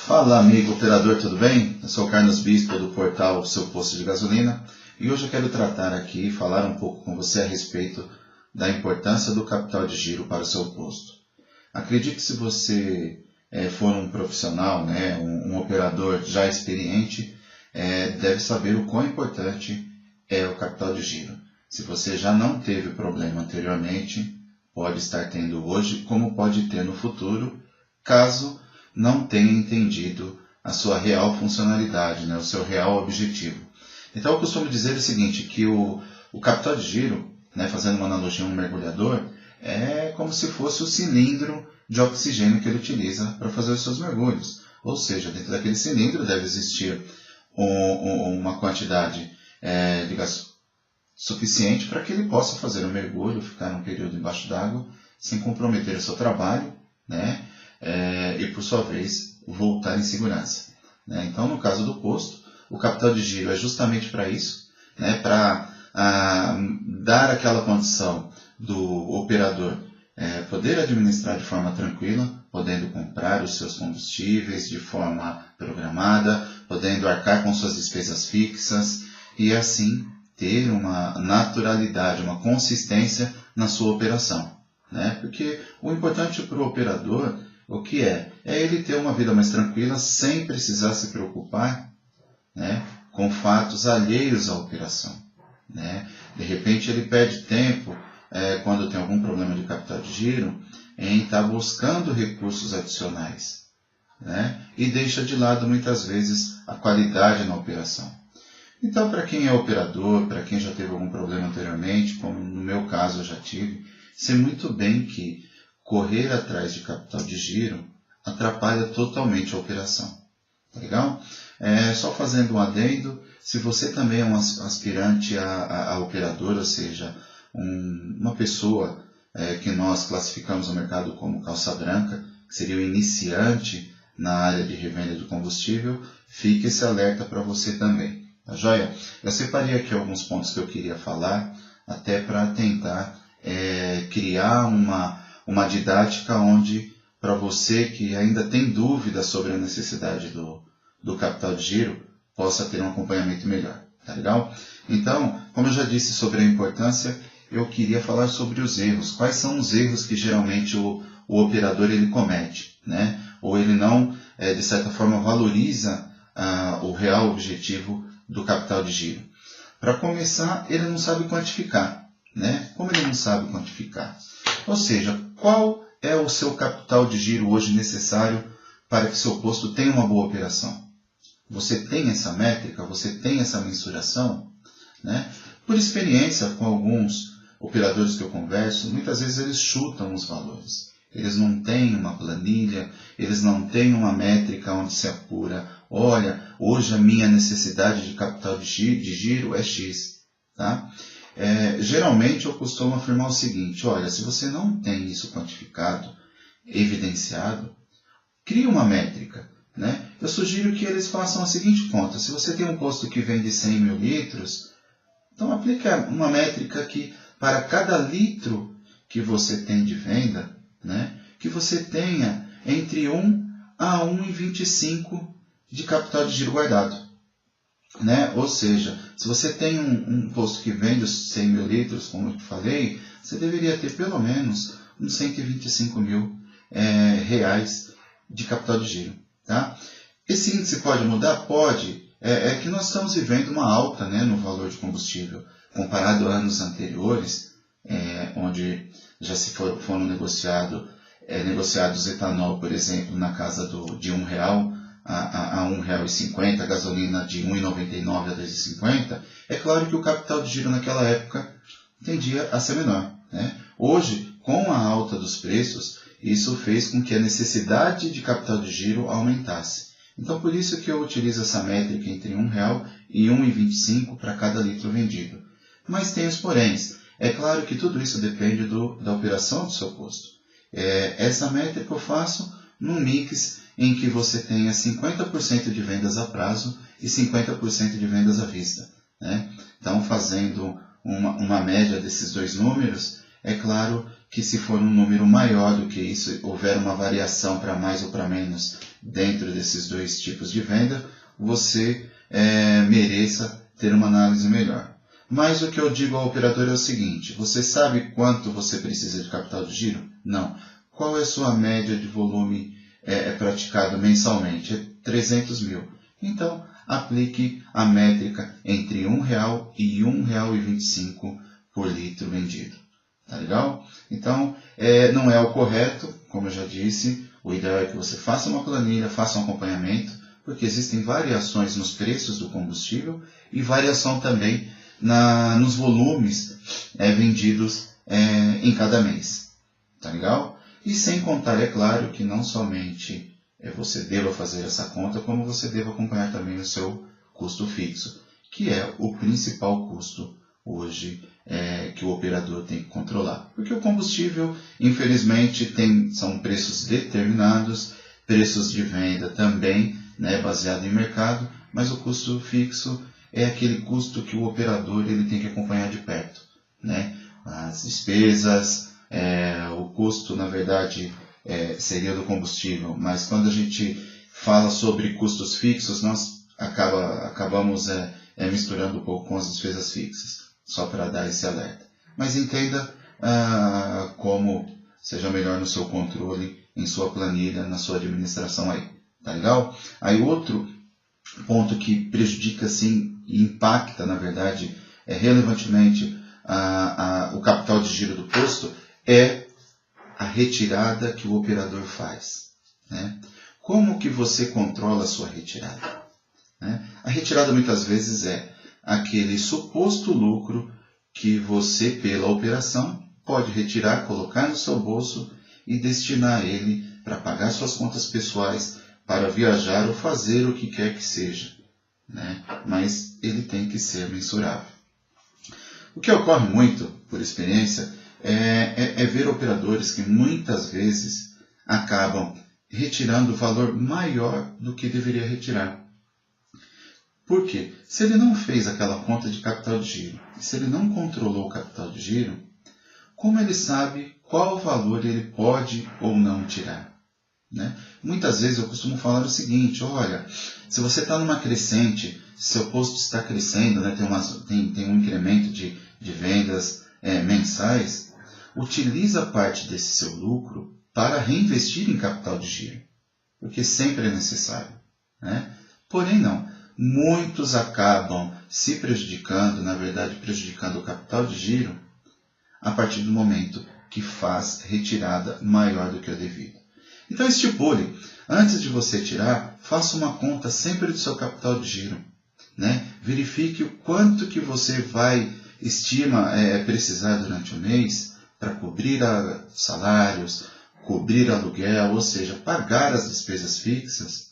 Fala amigo operador, tudo bem? Eu sou o Carlos Bispo do portal Seu Posto de Gasolina e hoje eu quero tratar aqui e falar um pouco com você a respeito da importância do capital de giro para o seu posto. Acredito que se você for um profissional, um operador já experiente, deve saber o quão importante é o capital de giro. Se você já não teve problema anteriormente, pode estar tendo hoje, como pode ter no futuro, caso não tenha entendido a sua real funcionalidade, o seu real objetivo. Então eu costumo dizer o seguinte, que o capital de giro, fazendo uma analogia a um mergulhador, é como se fosse o cilindro de oxigênio que ele utiliza para fazer os seus mergulhos. Ou seja, dentro daquele cilindro deve existir uma quantidade de gás suficiente para que ele possa fazer o mergulho, ficar um período embaixo d'água, sem comprometer o seu trabalho, e por sua vez voltar em segurança. Então, no caso do posto, o capital de giro é justamente para isso, para dar aquela condição do operador poder administrar de forma tranquila, podendo comprar os seus combustíveis de forma programada, podendo arcar com suas despesas fixas e assim ter uma naturalidade, uma consistência na sua operação. Porque o importante para o operador, o que é ele ter uma vida mais tranquila sem precisar se preocupar com fatos alheios à operação. De repente ele perde tempo, quando tem algum problema de capital de giro, em estar buscando recursos adicionais. E deixa de lado muitas vezes a qualidade na operação. Então, para quem é operador, para quem já teve algum problema anteriormente, como no meu caso eu já tive, sei muito bem que correr atrás de capital de giro atrapalha totalmente a operação. Tá legal? Só fazendo um adendo, se você também é um aspirante a operador, ou seja, uma pessoa que nós classificamos no mercado como calça branca, que seria o iniciante na área de revenda do combustível, fique esse alerta para você também. Tá joia? Eu separei aqui alguns pontos que eu queria falar, até para tentar criar uma didática onde, para você que ainda tem dúvidas sobre a necessidade do capital de giro, possa ter um acompanhamento melhor. Tá legal? Então, como eu já disse sobre a importância, eu queria falar sobre os erros. Quais são os erros que geralmente o operador ele comete? Ou ele não, de certa forma, valoriza o real objetivo do capital de giro. Para começar, ele não sabe quantificar. Como ele não sabe quantificar? Ou seja, qual é o seu capital de giro hoje necessário para que seu posto tenha uma boa operação? Você tem essa métrica? Você tem essa mensuração? Por experiência com alguns operadores que eu converso, muitas vezes eles chutam os valores. Eles não têm uma planilha, eles não têm uma métrica onde se apura. Olha, hoje a minha necessidade de capital de giro é X. Tá? Geralmente eu costumo afirmar o seguinte, olha, se você não tem isso quantificado, evidenciado, crie uma métrica. Eu sugiro que eles façam a seguinte conta, se você tem um posto que vende 100 mil litros, então aplique uma métrica que para cada litro que você tem de venda, que você tenha entre 1 a 1,25 de capital de giro guardado. Ou seja, se você tem um posto que vende os 100 mil litros, como eu falei, você deveria ter pelo menos uns 125 mil reais de capital de giro. Tá? Esse índice pode mudar? Pode. É que nós estamos vivendo uma alta no valor de combustível, comparado a anos anteriores, onde já se foram negociados etanol, por exemplo, na casa de R$1 a R$1,50, a gasolina de R$1,99 a R$2,50, é claro que o capital de giro naquela época tendia a ser menor. Hoje, com a alta dos preços, isso fez com que a necessidade de capital de giro aumentasse. Então, por isso que eu utilizo essa métrica entre R$1 e R$1,25 para cada litro vendido. Mas tem os poréns. É claro que tudo isso depende da operação do seu posto. Essa métrica eu faço num mix em que você tenha 50% de vendas a prazo e 50% de vendas à vista. Então, fazendo uma média desses dois números, é claro que se for um número maior do que isso, houver uma variação para mais ou para menos dentro desses dois tipos de venda, você mereça ter uma análise melhor. Mas o que eu digo ao operador é o seguinte: você sabe quanto você precisa de capital de giro? Não. Qual é a sua média de volume praticado mensalmente? É 300 mil. Então, aplique a métrica entre R$1 e R$1,25 por litro vendido. Tá legal? Então, não é o correto, como eu já disse. O ideal é que você faça uma planilha, faça um acompanhamento, porque existem variações nos preços do combustível e variação também nos volumes vendidos em cada mês. Tá legal? E sem contar, é claro, que não somente você deva fazer essa conta, como você deva acompanhar também o seu custo fixo, que é o principal custo hoje que o operador tem que controlar. Porque o combustível, infelizmente, são preços determinados, preços de venda também, baseado em mercado, mas o custo fixo é aquele custo que o operador ele tem que acompanhar de perto. As despesas, o custo, na verdade, seria do combustível, mas quando a gente fala sobre custos fixos, nós acabamos misturando um pouco com as despesas fixas, só para dar esse alerta. Mas entenda como seja melhor no seu controle, em sua planilha, na sua administração aí. Tá legal? Aí outro ponto que prejudica, sim, e impacta, na verdade, relevantemente o capital de giro do posto é a retirada que o operador faz. Como que você controla a sua retirada? A retirada muitas vezes é aquele suposto lucro que você, pela operação, pode retirar, colocar no seu bolso e destinar ele para pagar suas contas pessoais, para viajar ou fazer o que quer que seja. Mas ele tem que ser mensurável. O que ocorre muito, por experiência, é ver operadores que muitas vezes acabam retirando valor maior do que deveria retirar. Por quê? Se ele não fez aquela conta de capital de giro, se ele não controlou o capital de giro, como ele sabe qual valor ele pode ou não tirar? Muitas vezes eu costumo falar o seguinte: olha, se você está numa crescente, seu posto está crescendo, tem um incremento de vendas mensais, utiliza parte desse seu lucro para reinvestir em capital de giro, porque sempre é necessário. Porém não, muitos acabam se prejudicando, na verdade prejudicando o capital de giro, a partir do momento que faz retirada maior do que o devido. Então estipule, antes de você tirar, faça uma conta sempre do seu capital de giro. Verifique o quanto que você estima precisar durante o mês para cobrir salários, cobrir aluguel, ou seja, pagar as despesas fixas,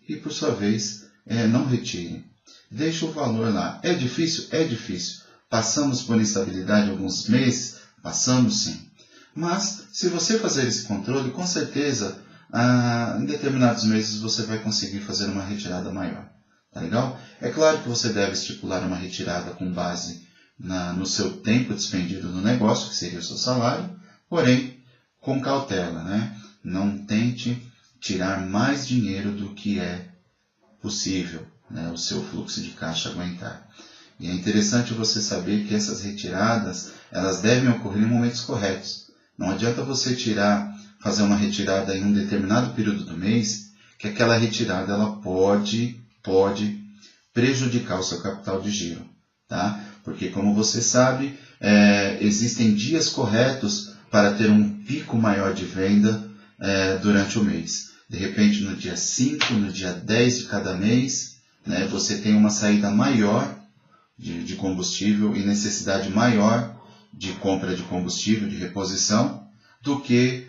e por sua vez não retire. Deixe o valor lá. É difícil? É difícil. Passamos por instabilidade alguns meses? Passamos sim. Mas, se você fazer esse controle, com certeza, em determinados meses você vai conseguir fazer uma retirada maior. Tá legal? É claro que você deve estipular uma retirada com base no seu tempo despendido no negócio, que seria o seu salário, porém, com cautela. Não tente tirar mais dinheiro do que é possível, o seu fluxo de caixa aguentar. E é interessante você saber que essas retiradas, elas devem ocorrer em momentos corretos. Não adianta você fazer uma retirada em um determinado período do mês, que aquela retirada ela pode prejudicar o seu capital de giro. Tá? Porque, como você sabe, existem dias corretos para ter um pico maior de venda durante o mês. De repente, no dia 5, no dia 10 de cada mês, você tem uma saída maior de combustível e necessidade maior de compra de combustível, de reposição, do que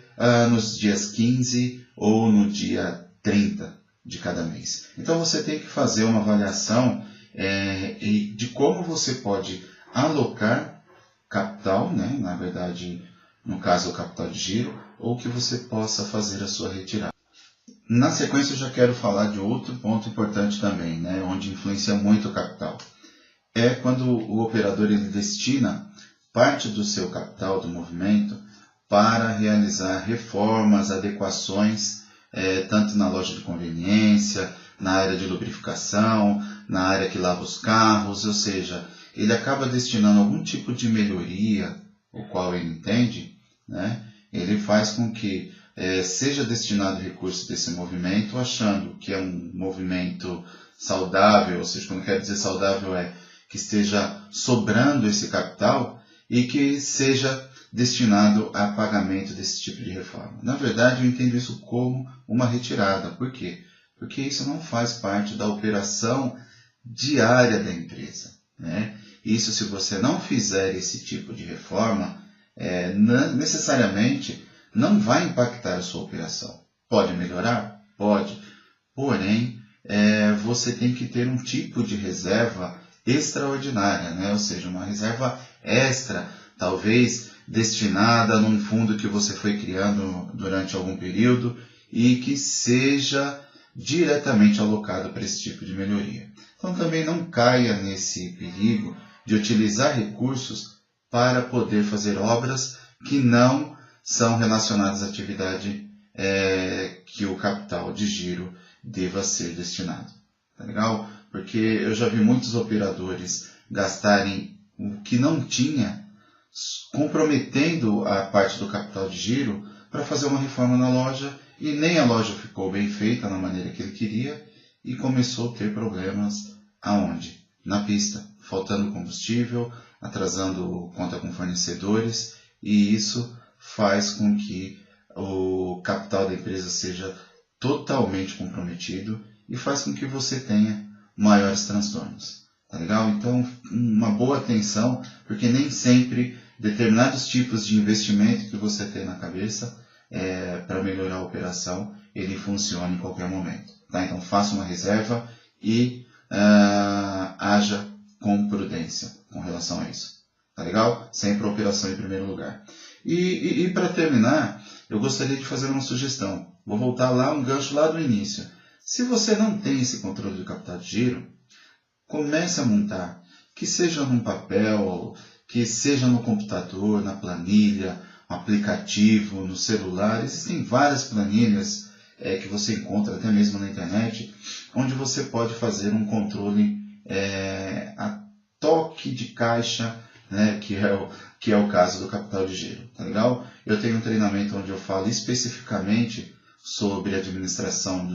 nos dias 15 ou no dia 30 de cada mês. Então você tem que fazer uma avaliação de como você pode alocar capital, na verdade, no caso o capital de giro, ou que você possa fazer a sua retirada. Na sequência eu já quero falar de outro ponto importante também, onde influencia muito o capital. É quando o operador ele destina parte do seu capital do movimento para realizar reformas, adequações tanto na loja de conveniência, na área de lubrificação, na área que lava os carros, ou seja, ele acaba destinando algum tipo de melhoria, o qual ele entende, né? Ele faz com que seja destinado recurso desse movimento, achando que é um movimento saudável, ou seja, quando quero dizer saudável que esteja sobrando esse capital e que seja destinado a pagamento desse tipo de reforma. Na verdade, eu entendo isso como uma retirada. Por quê? Porque isso não faz parte da operação diária da empresa, né? Isso, se você não fizer esse tipo de reforma, necessariamente não vai impactar a sua operação. Pode melhorar? Pode. Porém, você tem que ter um tipo de reserva extraordinária, né? Ou seja, uma reserva extra, talvez destinada num fundo que você foi criando durante algum período e que seja diretamente alocado para esse tipo de melhoria. Então também não caia nesse perigo de utilizar recursos para poder fazer obras que não são relacionadas à atividade que o capital de giro deva ser destinado. Tá legal? Porque eu já vi muitos operadores gastarem o que não tinha, comprometendo a parte do capital de giro para fazer uma reforma na loja, e nem a loja ficou bem feita na maneira que ele queria e começou a ter problemas aonde? Na pista, faltando combustível, atrasando conta com fornecedores, e isso faz com que o capital da empresa seja totalmente comprometido e faz com que você tenha maiores transtornos. Tá legal? Então, uma boa atenção, porque nem sempre determinados tipos de investimento que você tem na cabeça para melhorar a operação, ele funciona em qualquer momento. Tá? Então, faça uma reserva e haja com prudência com relação a isso. Tá legal? Sempre a operação em primeiro lugar. E para terminar, eu gostaria de fazer uma sugestão. Vou voltar lá um gancho lá do início. Se você não tem esse controle do capital de giro, comece a montar, que seja num papel, que seja no computador, na planilha, no aplicativo, no celular. Existem várias planilhas que você encontra até mesmo na internet, onde você pode fazer um controle a toque de caixa, né, que é o caso do capital de giro. Tá legal? Eu tenho um treinamento onde eu falo especificamente sobre a administração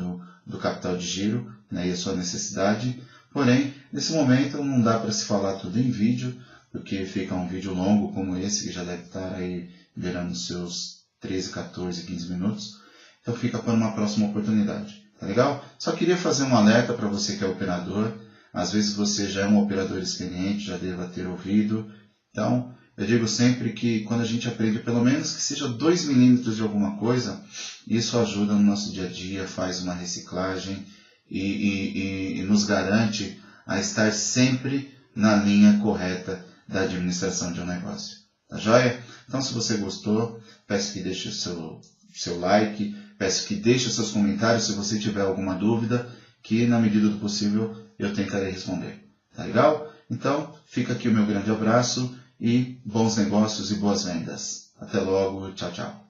do capital de giro, né, e a sua necessidade. Porém, nesse momento não dá para se falar tudo em vídeo, porque fica um vídeo longo como esse, que já deve estar aí beirando seus 13, 14, 15 minutos. Então fica para uma próxima oportunidade. Tá legal? Só queria fazer um alerta para você que é operador. Às vezes você já é um operador experiente, já deva ter ouvido. Então, eu digo sempre que quando a gente aprende pelo menos que seja 2 milímetros de alguma coisa, isso ajuda no nosso dia a dia, faz uma reciclagem e nos garante a estar sempre na linha correta da administração de um negócio. Tá joia? Então, se você gostou, peço que deixe o seu like, peço que deixe os seus comentários se você tiver alguma dúvida, que na medida do possível eu tentarei responder. Tá legal? Então, fica aqui o meu grande abraço e bons negócios e boas vendas. Até logo, tchau, tchau.